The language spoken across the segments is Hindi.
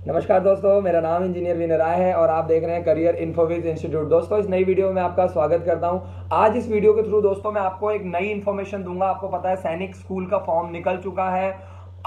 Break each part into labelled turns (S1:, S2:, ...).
S1: नमस्कार दोस्तों, मेरा नाम इंजीनियर विनय है और आप देख रहे हैं करियर इन्फोविज इंस्टीट्यूट। दोस्तों, इस नई वीडियो में आपका स्वागत करता हूं। आज इस वीडियो के थ्रू दोस्तों मैं आपको एक नई इन्फॉर्मेशन दूंगा। आपको पता है सैनिक स्कूल का फॉर्म निकल चुका है,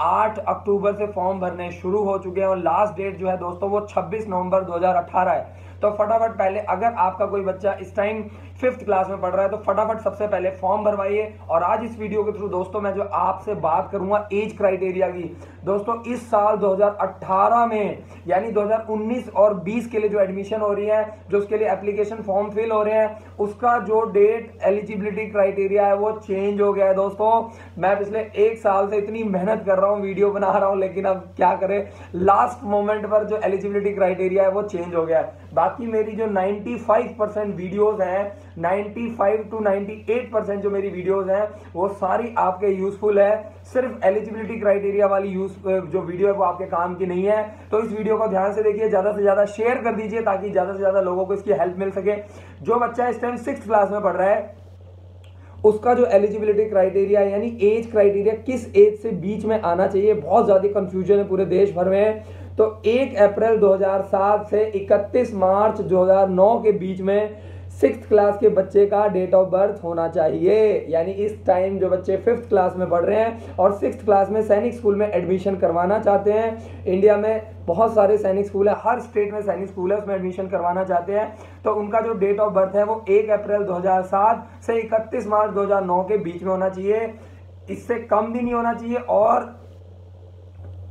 S1: 8 अक्टूबर से फॉर्म भरने शुरू हो चुके हैं और लास्ट डेट जो है दोस्तों वो 26 नवंबर 2018 है। तो फटाफट पहले अगर आपका कोई बच्चा इस टाइम 5th क्लास में पढ़ रहा है तो फटाफट सबसे पहले फॉर्म भरवाइए। और आज इस वीडियो के थ्रू दोस्तों मैं जो आपसे बात करूंगा एज क्राइटेरिया की, दोस्तों इस साल 2018 में यानी 2019 और 20 के लिए जो एडमिशन हो रही है, जो उसके लिए एप्लीकेशन फॉर्म फिल हो रहे हैं, उसका जो डेट एलिजिबिलिटी क्राइटेरिया है वो चेंज हो गया है। दोस्तों मैं पिछले 1 साल से इतनी मेहनत कर रहा हूँ, वीडियो बना रहा हूँ, लेकिन अब क्या करें, लास्ट मोमेंट पर जो एलिजिबिलिटी क्राइटेरिया है वो चेंज हो गया है। बाकी मेरी जो 95% वीडियोस हैं, 95 to 98% जो मेरी वीडियोस हैं वो सारी आपके यूजफुल है। सिर्फ एलिजिबिलिटी क्राइटेरिया वाली जो वीडियो है वो आपके काम की नहीं है। तो इस वीडियो को ध्यान से देखिए, ज्यादा से ज्यादा शेयर कर दीजिए ताकि ज्यादा से ज्यादा लोगों को इसकी हेल्प मिल सके। जो बच्चा इस टाइम 6th क्लास में पढ़ रहा है उसका जो एलिजिबिलिटी क्राइटेरिया यानी एज क्राइटेरिया किस एज से बीच में आना चाहिए, बहुत ज्यादा कंफ्यूजन है पूरे देश भर में। तो 1 अप्रैल 2007 से 31 मार्च 2009 के बीच में 6th क्लास के बच्चे का डेट ऑफ बर्थ होना चाहिए। यानी इस टाइम जो बच्चे 5th क्लास में पढ़ रहे हैं और 6th क्लास में सैनिक स्कूल में एडमिशन करवाना चाहते हैं, इंडिया में बहुत सारे सैनिक स्कूल है, हर स्टेट में सैनिक स्कूल है, उसमें एडमिशन करवाना चाहते हैं, तो उनका जो डेट ऑफ बर्थ है वो 1 अप्रैल 2007 से 31 मार्च 2009 के बीच में होना चाहिए। इससे कम भी नहीं होना चाहिए और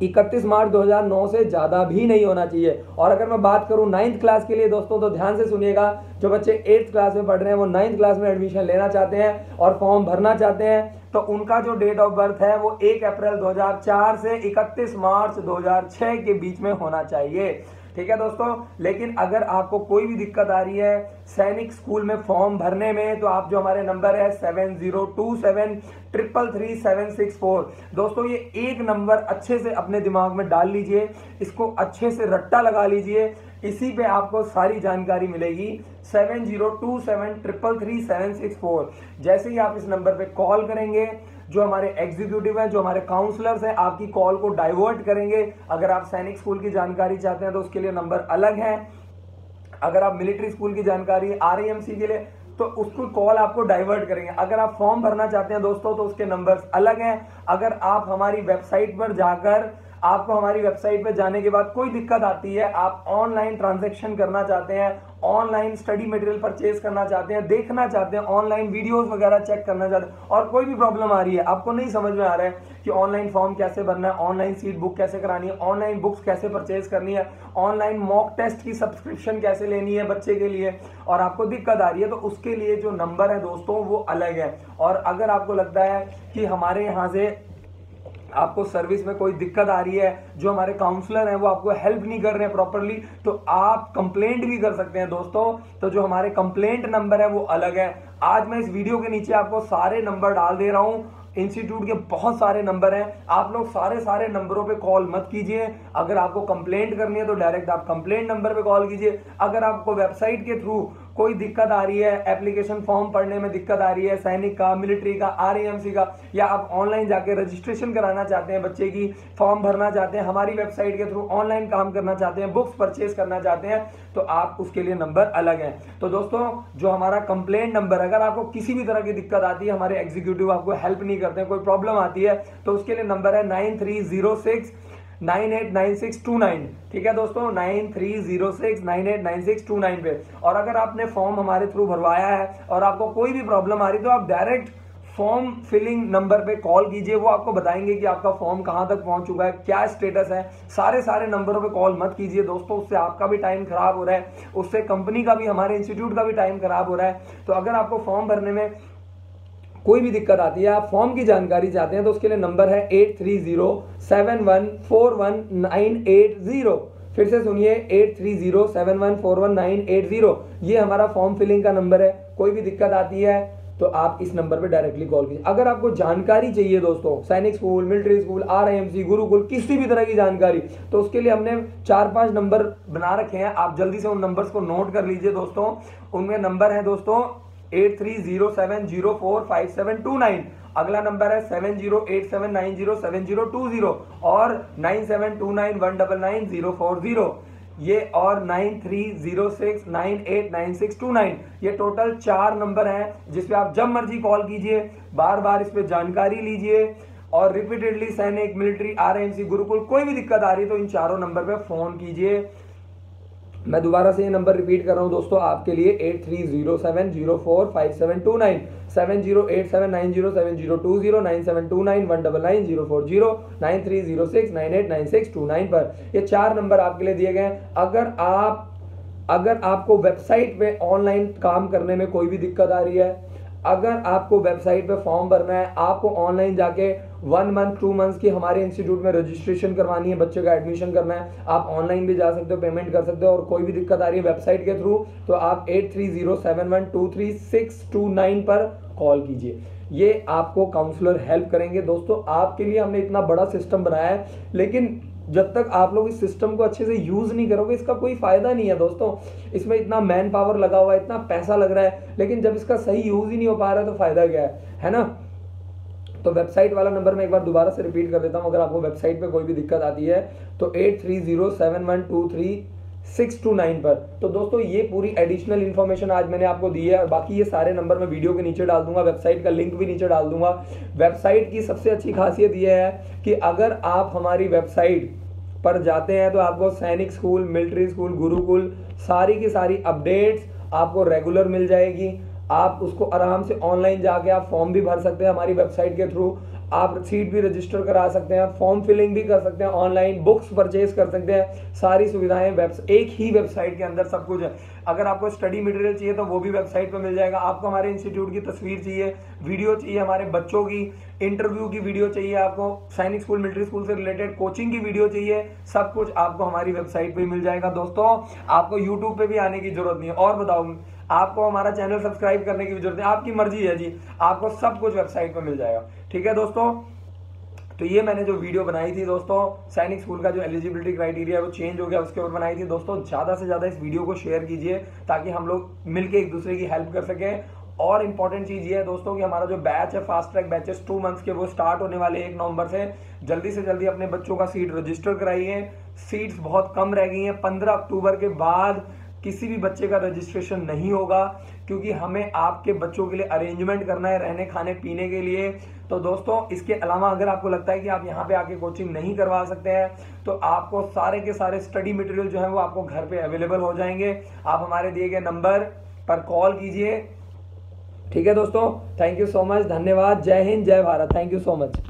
S1: 31 मार्च 2009 से ज्यादा भी नहीं होना चाहिए। और अगर मैं बात करूं 9th क्लास के लिए दोस्तों, तो ध्यान से सुनिएगा, जो बच्चे 8th क्लास में पढ़ रहे हैं वो 9th क्लास में एडमिशन लेना चाहते हैं और फॉर्म भरना चाहते हैं, तो उनका जो डेट ऑफ बर्थ है वो 1 अप्रैल 2004 से 31 मार्च 2006 के बीच में होना चाहिए। ठीक है दोस्तों, लेकिन अगर आपको कोई भी दिक्कत आ रही है सैनिक स्कूल में फॉर्म भरने में, तो आप जो हमारे नंबर है 7027333764, दोस्तों ये एक नंबर अच्छे से अपने दिमाग में डाल लीजिए, इसको अच्छे से रट्टा लगा लीजिए, इसी पे आपको सारी जानकारी मिलेगी। 7027333764। जैसे ही आप इस नंबर पे कॉल करेंगे, जो हमारे एग्जीक्यूटिव हैं, जो हमारे काउंसलर्स हैं, आपकी कॉल को डाइवर्ट करेंगे। अगर आप सैनिक स्कूल की जानकारी चाहते हैं तो उसके लिए नंबर अलग है, अगर आप मिलिट्री स्कूल की जानकारी RIMC के लिए तो उसको कॉल आपको डाइवर्ट करेंगे। अगर आप फॉर्म भरना चाहते हैं दोस्तों तो उसके नंबर्स अलग हैं। अगर आप हमारी वेबसाइट पर जाकर, आपको हमारी वेबसाइट पर जाने के बाद कोई दिक्कत आती है, आप ऑनलाइन ट्रांजैक्शन करना चाहते हैं, ऑनलाइन स्टडी मटेरियल परचेज करना चाहते हैं, देखना चाहते हैं, ऑनलाइन वीडियोस वगैरह चेक करना चाहते हैं और कोई भी प्रॉब्लम आ रही है, आपको नहीं समझ में आ रहा है कि ऑनलाइन फॉर्म कैसे भरना है, ऑनलाइन सीट बुक कैसे करानी है, ऑनलाइन बुक्स कैसे परचेज करनी है, ऑनलाइन मॉक टेस्ट की सब्सक्रिप्शन कैसे लेनी है बच्चे के लिए, और आपको दिक्कत आ रही है, तो उसके लिए जो नंबर है दोस्तों वो अलग है। और अगर आपको लगता है कि हमारे यहाँ से आपको सर्विस में कोई दिक्कत आ रही है, जो हमारे काउंसलर हैं वो आपको हेल्प नहीं कर रहे हैं प्रॉपरली, तो आप कंप्लेंट भी कर सकते हैं दोस्तों। तो जो हमारे कंप्लेंट नंबर है वो अलग है। आज मैं इस वीडियो के नीचे आपको सारे नंबर डाल दे रहा हूं, इंस्टीट्यूट के बहुत सारे नंबर हैं, आप लोग सारे नंबरों पे कॉल मत कीजिए। अगर आपको कंप्लेंट करनी है तो डायरेक्ट आप कंप्लेंट नंबर पे कॉल कीजिए। अगर आपको वेबसाइट के थ्रू कोई दिक्कत आ रही है, एप्लीकेशन फॉर्म पढ़ने में दिक्कत आ रही है, सैनिक का, मिलिट्री का, RIMC का, या आप ऑनलाइन जाके रजिस्ट्रेशन कराना चाहते हैं बच्चे की, फॉर्म भरना चाहते हैं, हमारी वेबसाइट के थ्रू ऑनलाइन काम करना चाहते हैं, बुक्स परचेज करना चाहते हैं, तो आप उसके लिए नंबर अलग है। तो दोस्तों जो हमारा कंप्लेंट नंबर, अगर आपको किसी भी तरह की दिक्कत आती है, हमारे एग्जीक्यूटिव आपको हेल्प नहीं करते हैं, कोई प्रॉब्लम आती है, तो उसके लिए नंबर है 9306989629। ठीक है दोस्तों, 9306989629 पे। और अगर आपने फॉर्म हमारे थ्रू भरवाया है और आपको कोई भी प्रॉब्लम आ रही है तो आप डायरेक्ट फॉर्म फिलिंग नंबर पे कॉल कीजिए, वो आपको बताएंगे कि आपका फॉर्म कहां तक पहुंच चुका है, क्या स्टेटस है। सारे नंबरों पे कॉल मत कीजिए दोस्तों, उससे आपका भी टाइम खराब हो रहा है, उससे कंपनी का भी, हमारे इंस्टीट्यूट का भी टाइम खराब हो रहा है। तो अगर आपको फॉर्म भरने में कोई भी दिक्कत आती है, आप फॉर्म की जानकारी चाहते हैं, तो उसके लिए नंबर है 8307141980। फिर से सुनिए, 8307141980, ये हमारा फॉर्म फिलिंग का नंबर है। कोई भी दिक्कत आती है तो आप इस नंबर पे डायरेक्टली कॉल कीजिए। अगर आपको जानकारी चाहिए दोस्तों, सैनिक school, military school, RIMC, Gurukul, किसी भी तरह की जानकारी, तो उसके लिए हमने 4-5 नंबर बना रखे हैं, आप जल्दी से उन नंबर्स को नोट कर लीजिए दोस्तों। उनमें नंबर है दोस्तों 8307045729। अगला नंबर है 7087907020 और 9729199040 ये, और 9306989629। ये टोटल 4 नंबर हैं जिसपे आप जब मर्जी कॉल कीजिए, बार बार इस पे जानकारी लीजिए और रिपीटेडली सैनिक, मिलिट्री, RMC, गुरुकुल कोई भी दिक्कत आ रही है तो इन चारों नंबर पे फोन कीजिए। मैं दोबारा से ये नंबर रिपीट कर रहा हूं दोस्तों आपके लिए, 8307045729, 7087907020, 9729199040, 9306989629 पर ये 4 नंबर आपके लिए दिए गए हैं। अगर आपको वेबसाइट पे ऑनलाइन काम करने में कोई भी दिक्कत आ रही है, अगर आपको वेबसाइट पे फॉर्म भरना है, आपको ऑनलाइन जाके 1 मंथ 2 मंथ्स की हमारे इंस्टीट्यूट में रजिस्ट्रेशन करवानी है, बच्चे का एडमिशन करना है, आप ऑनलाइन भी जा सकते हो, पेमेंट कर सकते हो, और कोई भी दिक्कत आ रही है वेबसाइट के थ्रू तो आप 8307123629 पर कॉल कीजिए। ये आपको काउंसलर हेल्प करेंगे। दोस्तों आपके लिए हमने इतना बड़ा सिस्टम बनाया है, लेकिन जब तक आप लोग इस सिस्टम को अच्छे से यूज नहीं करोगे इसका कोई फायदा नहीं है दोस्तों। इसमें इतना मैन पावर लगा हुआ है, इतना पैसा लग रहा है, लेकिन जब इसका सही यूज ही नहीं हो पा रहा है तो फायदा क्या है ना। तो वेबसाइट वाला नंबर मैं एक बार दोबारा से रिपीट कर देता हूं। अगर आपको वेबसाइट पे कोई भी दिक्कत आती है तो 8307123629 पर। तो दोस्तों ये पूरी एडिशनल इन्फॉर्मेशन आज मैंने आपको दी है, और बाकी ये सारे नंबर मैं वीडियो के नीचे डाल दूंगा, वेबसाइट का लिंक भी नीचे डाल दूंगा। वेबसाइट की सबसे अच्छी खासियत ये है कि अगर आप हमारी वेबसाइट पर जाते हैं तो आपको सैनिक स्कूल, मिलिट्री स्कूल, गुरुकुल सारी की सारी अपडेट्स आपको रेगुलर मिल जाएगी। आप उसको आराम से ऑनलाइन जाके आप फॉर्म भी भर सकते हैं हमारी वेबसाइट के थ्रू, आप सीट भी रजिस्टर करा सकते हैं, फॉर्म फिलिंग भी कर सकते हैं, ऑनलाइन बुक्स परचेज कर सकते हैं। सारी सुविधाएं एक ही वेबसाइट के अंदर सब कुछ है। अगर आपको स्टडी मटेरियल चाहिए तो वो भी वेबसाइट पर मिल जाएगा। आपको हमारे इंस्टीट्यूट की तस्वीर चाहिए, वीडियो चाहिए, हमारे बच्चों की इंटरव्यू की वीडियो चाहिए, आपको सैनिक स्कूल, मिलिट्री स्कूल से रिलेटेड कोचिंग की वीडियो चाहिए, सब कुछ आपको हमारी वेबसाइट पे मिल जाएगा। दोस्तों आपको यूट्यूब पे भी आने की जरूरत नहीं है। और बताओ, आपको हमारा चैनल सब्सक्राइब करने की भी जरूरत है, आपकी मर्जी है जी, आपको सब कुछ वेबसाइट पे मिल जाएगा। ठीक है दोस्तों, तो ये मैंने जो वीडियो बनाई थी दोस्तों, सैनिक स्कूल का जो एलिजिबिलिटी क्राइटेरिया है वो चेंज हो गया, उसके ऊपर बनाई थी दोस्तों। ज्यादा से ज्यादा इस वीडियो को शेयर कीजिए ताकि हम लोग मिलकर एक दूसरे की हेल्प कर सकें। और इंपॉर्टेंट चीज ये है दोस्तों कि हमारा जो बैच है, फास्ट ट्रैक बैचेस 2 मंथ्स के, वो स्टार्ट होने वाले 1 नवंबर से। जल्दी से जल्दी अपने बच्चों का सीट रजिस्टर कराइए, सीट्स बहुत कम रह गई हैं। 15 अक्टूबर के बाद किसी भी बच्चे का रजिस्ट्रेशन नहीं होगा, क्योंकि हमें आपके बच्चों के लिए अरेंजमेंट करना है रहने खाने पीने के लिए। तो दोस्तों इसके अलावा अगर आपको लगता है कि आप यहाँ पे आके कोचिंग नहीं करवा सकते हैं तो आपको सारे के सारे स्टडी मटेरियल जो है वो आपको घर पे अवेलेबल हो जाएंगे। आप हमारे दिए गए नंबर पर कॉल कीजिए। ठीक है दोस्तों, थैंक यू सो मच, धन्यवाद, जय हिंद, जय Bharat, thank you so much.